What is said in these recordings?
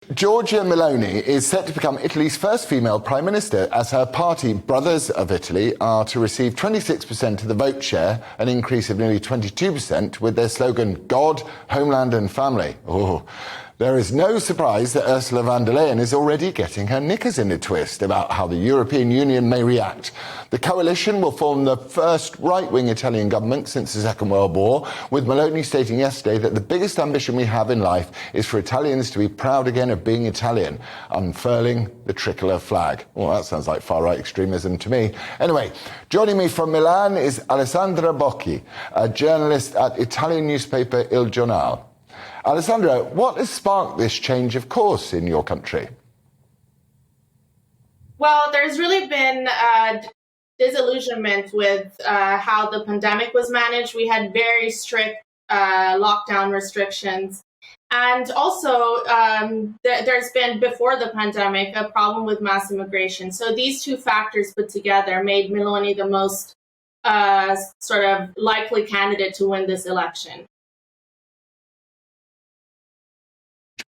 Giorgia Meloni is set to become Italy's first female prime minister, as her party, Brothers of Italy, are to receive 26% of the vote share, an increase of nearly 22%, with their slogan, God, Homeland and Family. Oh, there is no surprise that Ursula von der Leyen is already getting her knickers in a twist about how the European Union may react. The coalition will form the first right-wing Italian government since the Second World War, with Meloni stating yesterday that the biggest ambition we have in life is for Italians to be proud again of being Italian, unfurling the tricolour flag. Well, that sounds like far-right extremism to me. Anyway, joining me from Milan is Alessandra Bocchi, a journalist at Italian newspaper Il Giornale. Alessandra, what has sparked this change of course in your country? Well, there's really been disillusionment with how the pandemic was managed. We had very strict lockdown restrictions. And also, there's been, before the pandemic, a problem with mass immigration. So these two factors put together made Meloni the most sort of likely candidate to win this election.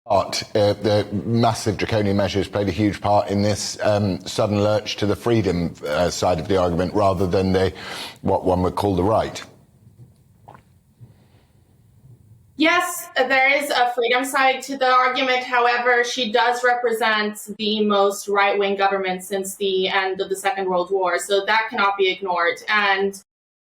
The massive draconian measures played a huge part in this sudden lurch to the freedom side of the argument, rather than what one would call the right. Yes, there is a freedom side to the argument. However, she does represent the most right-wing government since the end of the Second World War, so that cannot be ignored. And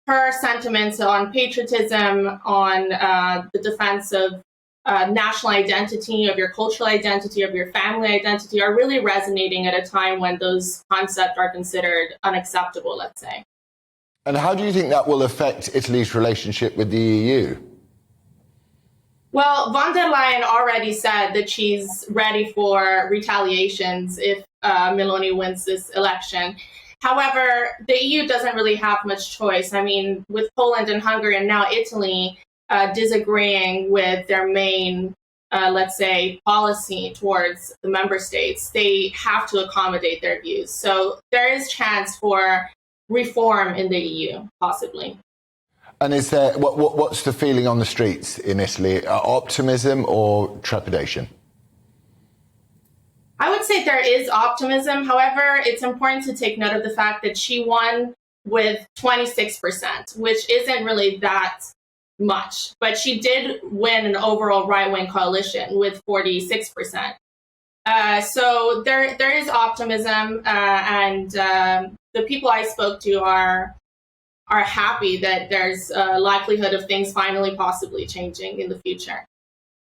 her sentiments on patriotism, on the defense of national identity, of your cultural identity, of your family identity, are really resonating at a time when those concepts are considered unacceptable, let's say. And how do you think that will affect Italy's relationship with the EU? Well, von der Leyen already said that she's ready for retaliations if Meloni wins this election. However, the EU doesn't really have much choice. I mean, with Poland and Hungary and now Italy disagreeing with their main, let's say, policy towards the member states, they have to accommodate their views. So there is chance for reform in the EU, possibly. And is there what's the feeling on the streets in Italy? Optimism or trepidation? I would say there is optimism. However, it's important to take note of the fact that she won with 26%, which isn't really that much. But she did win an overall right-wing coalition with 46%. So there is optimism, and the people I spoke to are happy that there's a likelihood of things finally possibly changing in the future.